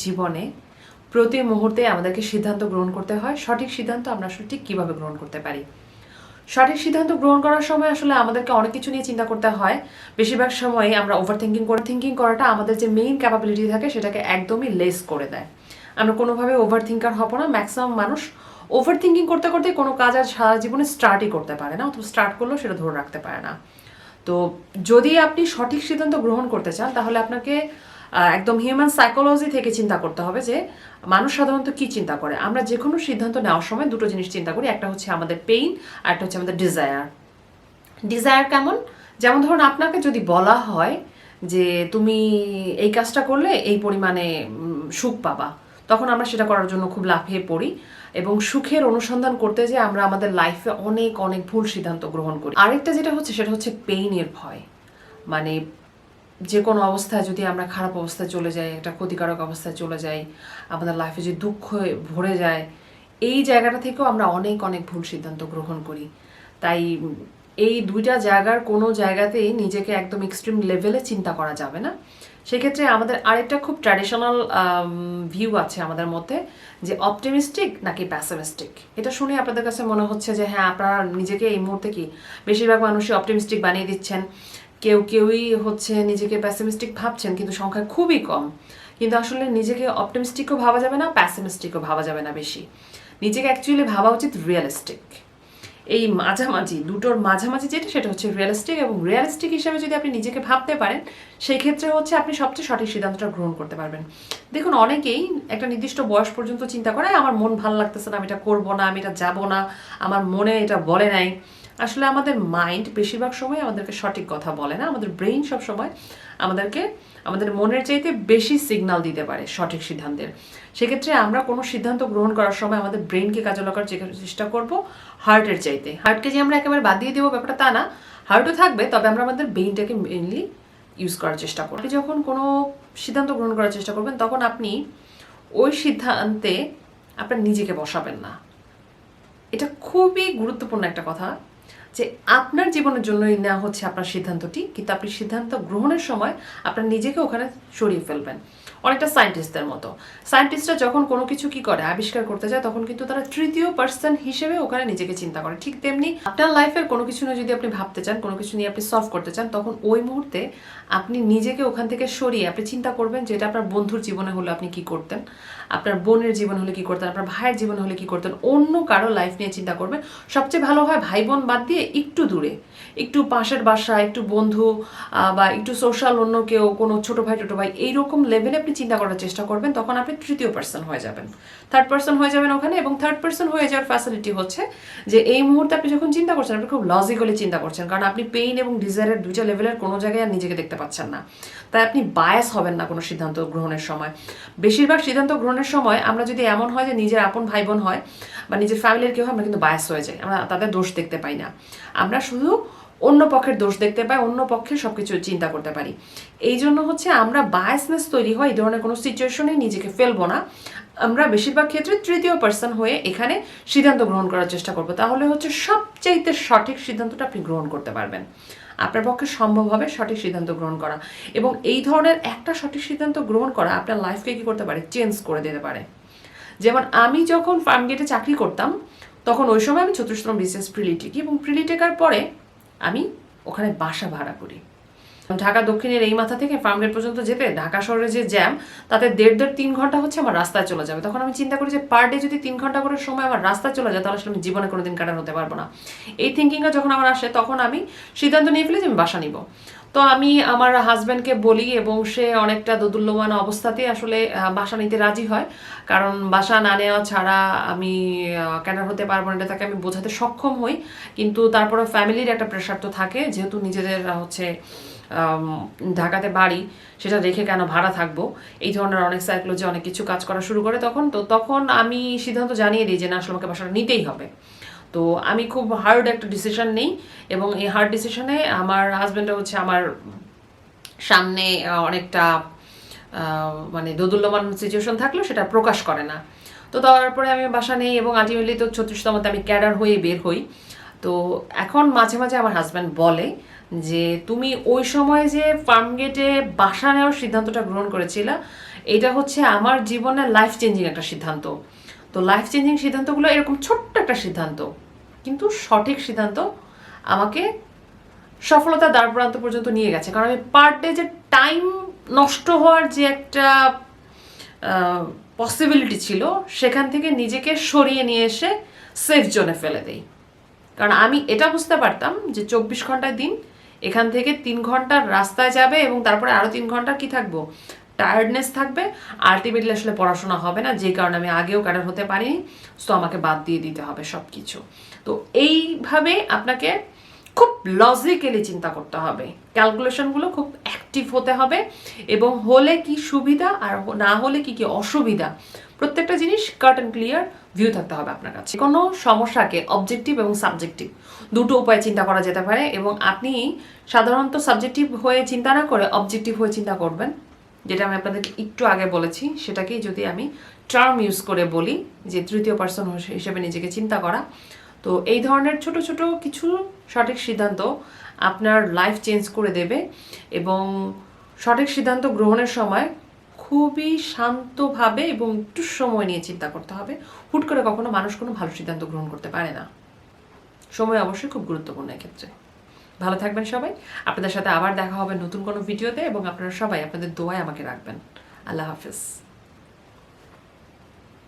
জীবনে প্রতি মুহূর্তে আমাদেরকে সিদ্ধান্ত গ্রহণ করতে হয়। সঠিক সিদ্ধান্ত আমরা আসলে ঠিক কীভাবে গ্রহণ করতে পারি? সঠিক সিদ্ধান্ত গ্রহণ করার সময় আসলে আমাদেরকে অনেক কিছু নিয়ে চিন্তা করতে হয়। বেশিরভাগ সময় আমরা থিঙ্কিং করাটা আমাদের যে মেইন ক্যাপাবিলিটি থাকে সেটাকে একদমই লেস করে দেয়। আমরা কোনোভাবে ওভার থিঙ্কার হব না। ম্যাক্সিমাম মানুষ ওভার থিঙ্কিং করতে করতে কোনো কাজ আর সারা জীবনে স্টার্টই করতে পারে না, অথবা স্টার্ট করলেও সেটা ধরে রাখতে পারে না। তো যদি আপনি সঠিক সিদ্ধান্ত গ্রহণ করতে চান তাহলে আপনাকে একদম হিউম্যান সাইকোলজি থেকে চিন্তা করতে হবে যে মানুষ সাধারণত কি চিন্তা করে। আমরা যে কোনো সিদ্ধান্ত নেওয়ার সময় দুটো জিনিস চিন্তা করি, একটা হচ্ছে আমাদের পেইন আর একটা হচ্ছে আমাদের ডিজায়ার কেমন। যেমন ধরুন আপনাকে যদি বলা হয় যে তুমি এই কাজটা করলে এই পরিমাণে সুখ পাবা, তখন আমরা সেটা করার জন্য খুব লাফিয়ে পড়ি এবং সুখের অনুসন্ধান করতে যে আমরা আমাদের লাইফে অনেক অনেক ভুল সিদ্ধান্ত গ্রহণ করি। আরেকটা যেটা হচ্ছে সেটা হচ্ছে পেইনের ভয়। মানে যে কোনো অবস্থায় যদি আমরা খারাপ অবস্থায় চলে যাই, একটা ক্ষতিকারক অবস্থায় চলে যাই, আমাদের লাইফে যে দুঃখ ভরে যায়, এই জায়গাটা থেকেও আমরা অনেক অনেক ভুল সিদ্ধান্ত গ্রহণ করি। তাই এই দুইটা জায়গার কোনো জায়গাতেই নিজেকে একদম এক্সট্রিম লেভেলে চিন্তা করা যাবে না। সেক্ষেত্রে আমাদের আরেকটা খুব ট্র্যাডিশনাল ভিউ আছে আমাদের মধ্যে, যে অপটিমিস্টিক নাকি প্যাসিমিস্টিক। এটা শুনে আপনাদের কাছে মনে হচ্ছে যে হ্যাঁ, আপনারা নিজেকে এই মুহূর্তে কি বেশিরভাগ মানুষই অপটিমিস্টিক বানিয়ে দিচ্ছেন, কেউই হচ্ছে নিজেকে প্যাসিমিস্টিক ভাবছেন, কিন্তু সংখ্যা খুবই কম। কিন্তু আসলে নিজেকে অপটিমিস্টিকও ভাবা যাবে না, প্যাসিমিস্টিকও ভাবা যাবে না বেশি। নিজেকে অ্যাকচুয়ালি ভাবা উচিত রিয়েলিস্টিক। এই মাঝামাঝি, দুটোর মাঝামাঝি যেটা, সেটা হচ্ছে রিয়েলিস্টিক। এবং রিয়েলিস্টিক হিসেবে যদি আপনি নিজেকে ভাবতে পারেন, সেই ক্ষেত্রে হচ্ছে আপনি সবচেয়ে সঠিক সিদ্ধান্তটা গ্রহণ করতে পারবেন। দেখুন, অনেকেই একটা নির্দিষ্ট বয়স পর্যন্ত চিন্তা করে আমার মন ভালো লাগতেছে না, আমি এটা করবো না, আমি এটা যাবো না, আমার মনে এটা বলে নাই। আসলে আমাদের মাইন্ড বেশিরভাগ সময় আমাদেরকে সঠিক কথা বলে না। আমাদের ব্রেইন সব সময় আমাদেরকে আমাদের মনের চাইতে বেশি সিগন্যাল দিতে পারে সঠিক সিদ্ধান্তের। সেক্ষেত্রে আমরা কোনো সিদ্ধান্ত গ্রহণ করার সময় আমাদের ব্রেইনকে কাজে লাগার চেষ্টা করব হার্টের চাইতে। হার্টকে যে আমরা একেবারে বাদ দিয়ে দেবো ব্যাপারটা তা না, হার্টও থাকবে, তবে আমরা আমাদের ব্রেইনটাকে মেইনলি ইউজ করার চেষ্টা করব। আপনি যখন কোনো সিদ্ধান্ত গ্রহণ করার চেষ্টা করবেন তখন আপনি ওই সিদ্ধান্তে আপনার নিজেকে বসাবেন না। এটা খুবই গুরুত্বপূর্ণ একটা কথা, যে আপনার জীবনের জন্যই নেওয়া হচ্ছে আপনার সিদ্ধান্তটি, কিন্তু আপনি সিদ্ধান্ত গ্রহণের সময় আপনার নিজেকে ওখানে সরিয়ে ফেলবেন। অনেকটা সায়েন্টিস্টদের মতো। সায়েন্টিস্টরা যখন কোনো কিছু কি করে, আবিষ্কার করতে যায়, তখন কিন্তু তারা তৃতীয় পার্সন হিসেবে ওখানে নিজেকে চিন্তা করে। ঠিক তেমনি আপনার লাইফের কোনো কিছু নিয়ে যদি আপনি ভাবতে চান, কোনো কিছু নিয়ে আপনি সলভ করতে চান, তখন ওই মুহূর্তে আপনি নিজেকে ওখান থেকে সরিয়ে আপনি চিন্তা করবেন যে এটা আপনার বন্ধুর জীবনে হলে আপনি কি করতেন, আপনার বোনের জীবন হলে কি করতেন, আপনার ভাইয়ের জীবন হলে কি করতেন, অন্য কারো লাইফ নিয়ে চিন্তা করবেন। সবচেয়ে ভালো হয় ভাই বোন বাদ দিয়ে একটু দূরে, একটু পাশের বাসা, একটু বন্ধু বা একটু সোশ্যাল অন্য কেউ, কোনো ছোটো ভাই ছোটো ভাই, এইরকম লেভেলে আপনি চিন্তা করার চেষ্টা করবেন। তখন আপনি তৃতীয় পার্সন হয়ে যাবেন, থার্ড পার্সন হয়ে যাবেন ওখানে। এবং থার্ড পার্সন হয়ে যাওয়ার ফ্যাসিলিটি হচ্ছে যে এই মুহূর্তে আপনি যখন চিন্তা করছেন, আপনি খুব লজিক্যালি চিন্তা করছেন, কারণ আপনি পেইন এবং ডিজায়ারের দুইটা লেভেলের কোনো জায়গায় আর নিজেকে দেখতে পাচ্ছেন না। তাই আপনি বায়াস হবেন না কোনো সিদ্ধান্ত গ্রহণের সময়। বেশিরভাগ সিদ্ধান্ত গ্রহণের সময় আমরা যদি এমন হয় যে নিজের আপন ভাই বোন হয় বা নিজের ফ্যামিলির কেউ হয়, আমরা কিন্তু বায়াস হয়ে যাই, আমরা তাদের দোষ দেখতে পাই না। আমরা শুধু অন্য পক্ষের দোষ দেখতে পাই, অন্য পক্ষের সবকিছু চিন্তা করতে পারি। এই জন্য হচ্ছে আমরা বায়াসনেস তৈরি হয়, এই ধরনের কোনো সিচুয়েশনে নিজেকে ফেলবো না। আমরা বেশিরভাগ ক্ষেত্রে তৃতীয় পার্সন হয়ে এখানে সিদ্ধান্ত গ্রহণ করার চেষ্টা করবো। তাহলে হচ্ছে সবচাইতে সঠিক সিদ্ধান্তটা আপনি গ্রহণ করতে পারবেন। আপনার পক্ষে সম্ভব হবে সঠিক সিদ্ধান্ত গ্রহণ করা। এবং এই ধরনের একটা সঠিক সিদ্ধান্ত গ্রহণ করা আপনার লাইফকে কি করতে পারে, চেঞ্জ করে দিতে পারে। যেমন আমি যখন ফার্মগেটে চাকরি করতাম, তখন ওই সময় আমি 34তম বিসিএস প্রিলি টেকি, এবং প্রিলি টেকার পরে আমি ওখানে বাসা ভাড়া করি। ঢাকা দক্ষিণের এই মাথা থেকে ফার্মগেট পর্যন্ত যেতে ঢাকা শহরে যে জ্যাম, তাতে 1.5-3 ঘন্টা হচ্ছে আমার রাস্তায় চলে যাবে। তখন আমি চিন্তা করি যে পার ডে যদি 3 ঘন্টা করে সময় আমার রাস্তায় চলে যায়, তাহলে আমি জীবনে কোনোদিন কাটার হতে পারবো না। এই থিঙ্কিংটা যখন আমার আসে, তখন আমি সিদ্ধান্ত নিয়ে ফেলি যে আমি বাসা নিব। তো আমি আমার হাজব্যান্ডকে বলি এবং সে অনেকটা দোদুল্যমান অবস্থাতেই আসলে বাসা নিতে রাজি হয়, কারণ বাসা না নেওয়া ছাড়া আমি ক্যাডার হতে পারবো না, এটা তাকে আমি বোঝাতে সক্ষম হই। কিন্তু তারপরে ফ্যামিলির একটা প্রেশার তো থাকে, যেহেতু নিজেদের হচ্ছে ঢাকাতে বাড়ি, সেটা রেখে কেন ভাড়া থাকবো, এই ধরনের অনেক সাইকোলজি, অনেক কিছু কাজ করা শুরু করে। তখন আমি সিদ্ধান্ত জানিয়ে দিই যে না, আসলে আমাকে বাসাটা নিতেই হবে। তো আমি খুব হার্ড একটা ডিসিশন নিই, এবং এই হার্ড ডিসিশনে আমার হাজব্যান্ডও হচ্ছে আমার সামনে অনেকটা মানে দোদুল্যমান সিচুয়েশন থাকলেও সেটা প্রকাশ করে না। তো তারপরে আমি বাসা নেই, এবং আলটিমেটলি তো 36তমতে আমি ক্যাডার হয়ে বের হই। তো এখন মাঝে মাঝে আমার হাজব্যান্ড বলে যে তুমি ওই সময় যে ফার্মগেটে বাসা নেওয়ার সিদ্ধান্তটা গ্রহণ করেছিলা, এটা হচ্ছে আমার জীবনে লাইফ চেঞ্জিং একটা সিদ্ধান্ত। তো লাইফ চেঞ্জিং সিদ্ধান্তগুলো এরকম ছোট্ট একটা সিদ্ধান্ত, কিন্তু সঠিক সিদ্ধান্ত আমাকে সফলতার দ্বার প্রান্ত পর্যন্ত নিয়ে গেছে। কারণ আমি পার ডে যে টাইম নষ্ট হওয়ার যে একটা পসিবিলিটি ছিল, সেখান থেকে নিজেকে সরিয়ে নিয়ে এসে সেফ জোনে ফেলে দেই। কারণ আমি এটা বুঝতে পারতাম যে 24 ঘন্টার দিন, এখান থেকে 3 ঘন্টার রাস্তায় যাবে এবং তারপরে আরও 3 ঘন্টা কি থাকবো, টায়ার্ডনেস থাকবে, আলটিমেটলি আসলে পড়াশোনা হবে না, যে কারণে আমি আগেও ক্যাডার হতে পারিনি। সো আমাকে বাদ দিয়ে দিতে হবে সব কিছু। তো এইভাবে আপনাকে খুব লজিক্যালি চিন্তা করতে হবে, ক্যালকুলেশনগুলো খুব অ্যাক্টিভ হতে হবে, এবং হলে কি সুবিধা আর না হলে কি কি অসুবিধা, প্রত্যেকটা জিনিস কাট অ্যান্ড ক্লিয়ার ভিউ থাকতে হবে আপনার কাছে। কোনো সমস্যাকে অবজেক্টিভ এবং সাবজেক্টিভ দুটো উপায়ে চিন্তা করা যেতে পারে, এবং আপনি সাধারণত সাবজেক্টিভ হয়ে চিন্তা না করে অবজেক্টিভ হয়ে চিন্তা করবেন, যেটা আমি আপনাদেরকে একটু আগে বলেছি। সেটাকেই যদি আমি টার্ম ইউজ করে বলি যে তৃতীয় পার্সন হিসেবে নিজেকে চিন্তা করা। তো এই ধরনের ছোট ছোট কিছু সঠিক সিদ্ধান্ত আপনার লাইফ চেঞ্জ করে দেবে, এবং সঠিক সিদ্ধান্ত গ্রহণের সময় খুবই শান্তভাবে এবং একটু সময় নিয়ে চিন্তা করতে হবে। হুট করে কখনো মানুষ কোনো ভালো সিদ্ধান্ত গ্রহণ করতে পারে না। সময় অবশ্যই খুব গুরুত্বপূর্ণ এক্ষেত্রে। ভালো থাকবেন সবাই। আপনাদের সাথে আবার দেখা হবে নতুন কোনো ভিডিওতে, এবং আপনারা সবাই আপনাদের দোয়ায় আমাকে রাখবেন। আল্লাহ হাফেজ।